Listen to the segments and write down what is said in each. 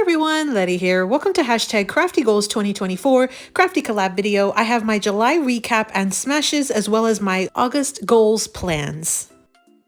everyone, Letty here. Welcome to hashtag Crafty Goals 2024 Crafty Collab video. I have my July recap and smashes as well as my August goals plans.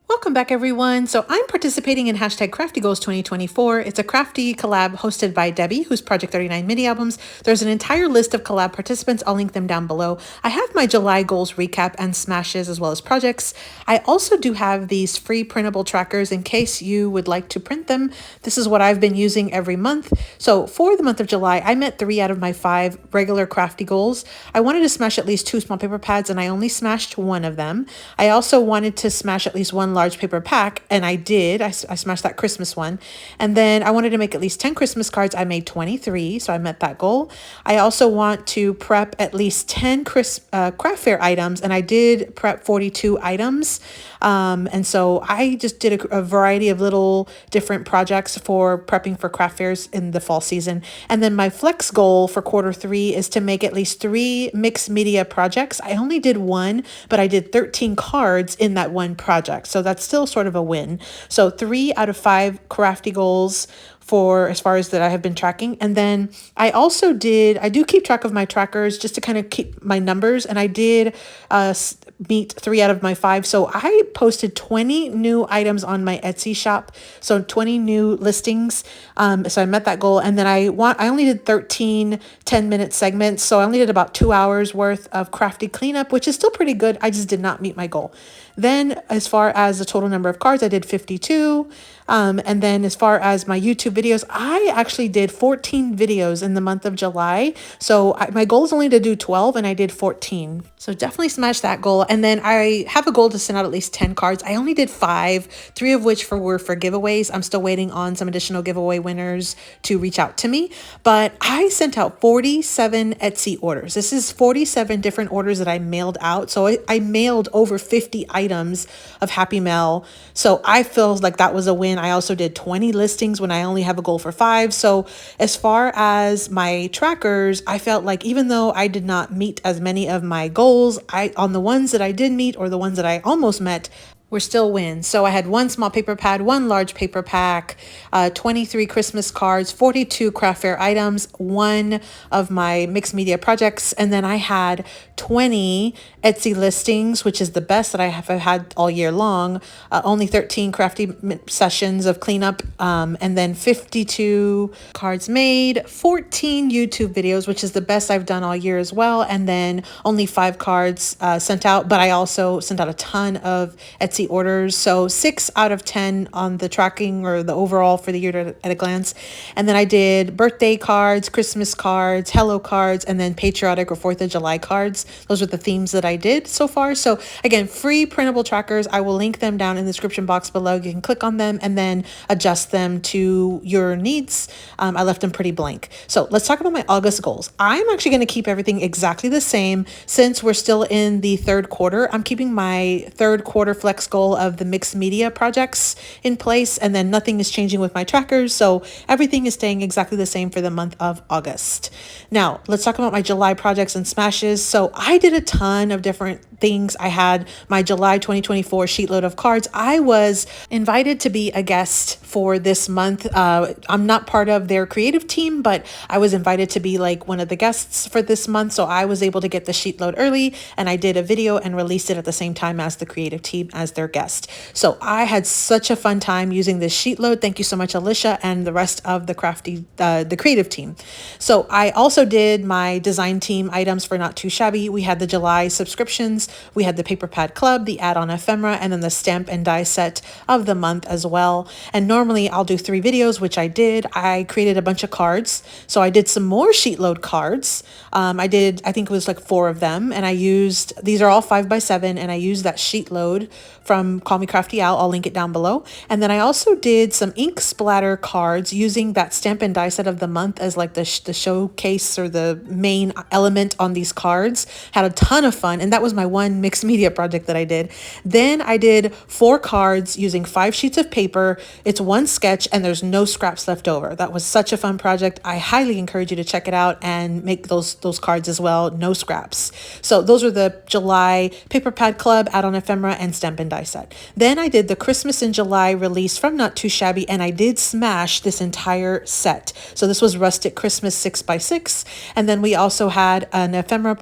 Welcome back everyone. So I'm participating in hashtag Crafty Goals 2024. It's a crafty collab hosted by Debbie, who's Project 39 mini albums. There's an entire list of collab participants. I'll link them down below. I have my July goals recap and smashes as well as projects. I also do have these free printable trackers in case you would like to print them. This is what I've been using every month. So for the month of July, I met 3 out of my 5 regular crafty goals. I wanted to smash at least 2 small paper pads and I only smashed 1 of them. I also wanted to smash at least 1 large paper pack, and I did. I smashed that Christmas one. And then I wanted to make at least 10 Christmas cards. I made 23, so I met that goal. I also want to prep at least 10 craft fair items, and I did prep 42 items. And so I just did a variety of little different projects for prepping for craft fairs in the fall season. And then my flex goal for Q3 is to make at least 3 mixed media projects. I only did 1, but I did 13 cards in that one project. So that's still sort of a win. So 3 out of 5 crafty goals for as far as that I have been tracking. And then I do keep track of my trackers just to kind of keep my numbers. And I did meet 3 out of my 5. So I posted 20 new items on my Etsy shop. So 20 new listings. So I met that goal. And then I only did 13 10-minute segments. So I only did about 2 hours worth of crafty cleanup, which is still pretty good. I just did not meet my goal. Then as far as the total number of cards, I did 52. And then as far as my YouTube videos, I actually did 14 videos in the month of July. So my goal is only to do 12 and I did 14. So definitely smashed that goal. And then I have a goal to send out at least 10 cards. I only did 5, 3 of which were for giveaways. I'm still waiting on some additional giveaway winners to reach out to me. But I sent out 47 Etsy orders. This is 47 different orders that I mailed out. So I mailed over 50 items of Happy Mail. So I feel like that was a win. I also did 20 listings when I only have a goal for 5. So as far as my trackers, I felt like even though I did not meet as many of my goals, on the ones that I did meet or the ones that I almost met, were still wins. So I had 1 small paper pad, 1 large paper pack, 23 Christmas cards, 42 craft fair items, 1 of my mixed media projects, and then I had 20 Etsy listings, which is the best that I have had all year long, only 13 crafty sessions of cleanup, and then 52 cards made, 14 YouTube videos, which is the best I've done all year as well, and then only 5 cards sent out, but I also sent out a ton of Etsy orders. So 6 out of 10 on the tracking or the overall for the year at a glance. And then I did birthday cards, Christmas cards, hello cards, and then patriotic or 4th of July cards. Those are the themes that I did so far. So again, free printable trackers. I will link them down in the description box below. You can click on them and then adjust them to your needs. I left them pretty blank. So let's talk about my August goals. I'm actually going to keep everything exactly the same since we're still in the 3rd quarter. I'm keeping my 3rd quarter flex goal of the mixed media projects in place, and then nothing is changing with my trackers, so everything is staying exactly the same for the month of August. Now let's talk about my July projects and smashes. So I did a ton of different things. I had my July 2024 sheetload of cards. I was invited to be a guest for this month. I'm not part of their creative team, but I was invited to be like one of the guests for this month, so I was able to get the sheetload early, and I did a video and released it at the same time as the creative team as their guest. So I had such a fun time using this sheet load. Thank you so much, Alicia, and the rest of the the creative team. So I also did my design team items for Not Too Shabby. We had the July subscriptions, we had the paper pad club, the add-on ephemera, and then the stamp and die set of the month as well. And normally I'll do 3 videos, which I did. I created a bunch of cards. So I did some more sheet load cards. I think it was like 4 of them. And I used, these are all 5x7, and I used that sheet load from Call Me Crafty Al. I'll link it down below. And then I also did some ink splatter cards using that stamp and die set of the month as like the showcase or the main element on these cards. Had a ton of fun, and that was my one mixed media project that I did. Then I did 4 cards using 5 sheets of paper. It's 1 sketch and there's no scraps left over. That was such a fun project. I highly encourage you to check it out and make those cards as well. No scraps. So those are the July paper pad club, add-on ephemera, and stamp and die set. Then I did the Christmas in July release from Not Too Shabby, and I did smash this entire set. So this was Rustic Christmas 6x6, and then we also had an ephemera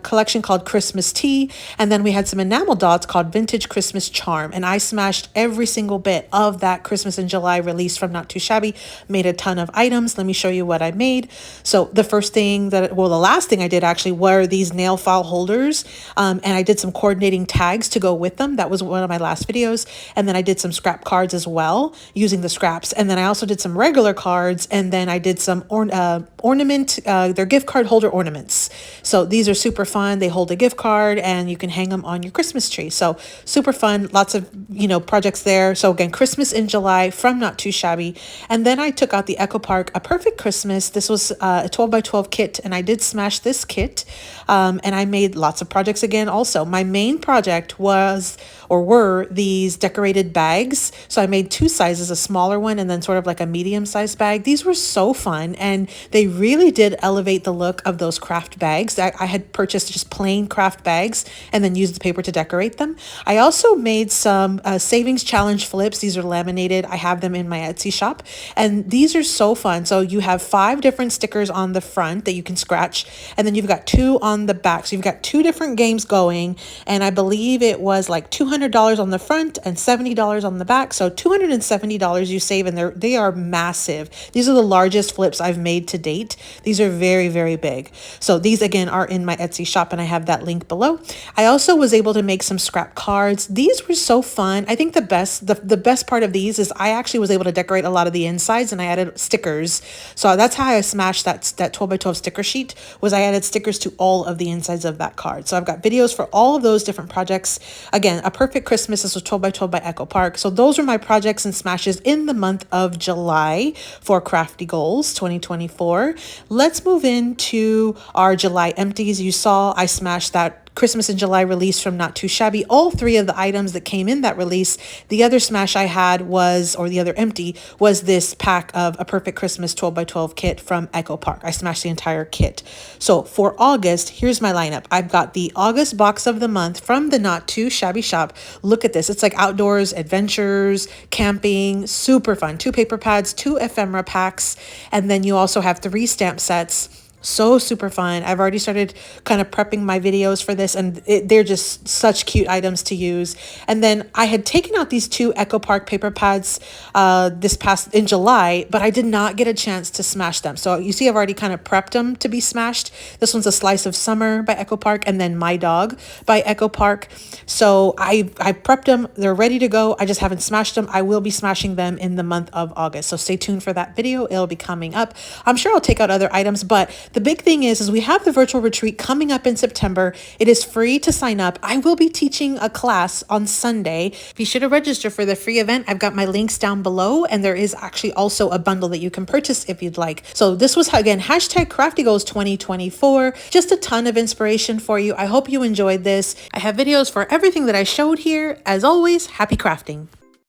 collection called Christmas Tea, and then we had some enamel dots called Vintage Christmas Charm, and I smashed every single bit of that Christmas in July release from Not Too Shabby, made a ton of items. Let me show you what I made. So the first thing the last thing I did actually were these nail file holders, and I did some coordinating tags to go with them. That was one of my last videos. And then I did some scrap cards as well using the scraps, and then I also did some regular cards, and then I did some they're gift card holder ornaments. So these are super fun. They hold a gift card and you can hang them on your Christmas tree. So super fun. Lots of, projects there. So again, Christmas in July from Not Too Shabby. And then I took out the Echo Park A Perfect Christmas. This was a 12x12 kit, and I did smash this kit. And I made lots of projects again. Also, my main project were these decorated bags. So I made two sizes, a smaller one and then sort of like a medium-sized bag. These were so fun, and they really did elevate the look of those craft bags. I had purchased just plain craft bags and then used the paper to decorate them. I also made some savings challenge flips. These are laminated. I have them in my Etsy shop, and these are so fun. So you have 5 different stickers on the front that you can scratch, and then you've got 2 on the back. So you've got 2 different games going, and I believe it was like $200 on the front and $70 on the back. So $270 you save, and they are massive. These are the largest flips I've made to date. These are very, very big. So these again are in my Etsy shop, and I have that link below. I also was able to make some scrap cards. These were so fun. I think the best part of these is I actually was able to decorate a lot of the insides, and I added stickers. So that's how I smashed that 12x12 sticker sheet, was I added stickers to all of the insides of that card. So I've got videos for all of those different projects. Again, A Perfect Christmas, this was 12x12 by Echo Park. So those are my projects and smashes in the month of July for Crafty Goals 2024. Let's move into our July empties. You saw I smashed that Christmas in July release from Not Too Shabby. All 3 of the items that came in that release. The other smash I had the other empty, was this pack of A Perfect Christmas 12x12 kit from Echo Park. I smashed the entire kit. So for August, here's my lineup. I've got the August box of the month from the Not Too Shabby shop. Look at this. It's like outdoors, adventures, camping, super fun. 2 paper pads, 2 ephemera packs, and then you also have 3 stamp sets. So super fun. I've already started kind of prepping my videos for this, and they're just such cute items to use. And then I had taken out these 2 Echo Park paper pads in July, but I did not get a chance to smash them. So you see I've already kind of prepped them to be smashed. This one's A Slice of Summer by Echo Park, and then My Dog by Echo Park. So I prepped them. They're ready to go. I just haven't smashed them. I will be smashing them in the month of August. So stay tuned for that video. It'll be coming up. I'm sure I'll take out other items, but the big thing is we have the virtual retreat coming up in September. It is free to sign up. I will be teaching a class on Sunday. Be sure to register for the free event. I've got my links down below, and there is actually also a bundle that you can purchase if you'd like. So this was, again, hashtag Crafty Goals 2024. Just a ton of inspiration for you. I hope you enjoyed this. I have videos for everything that I showed here. As always, happy crafting.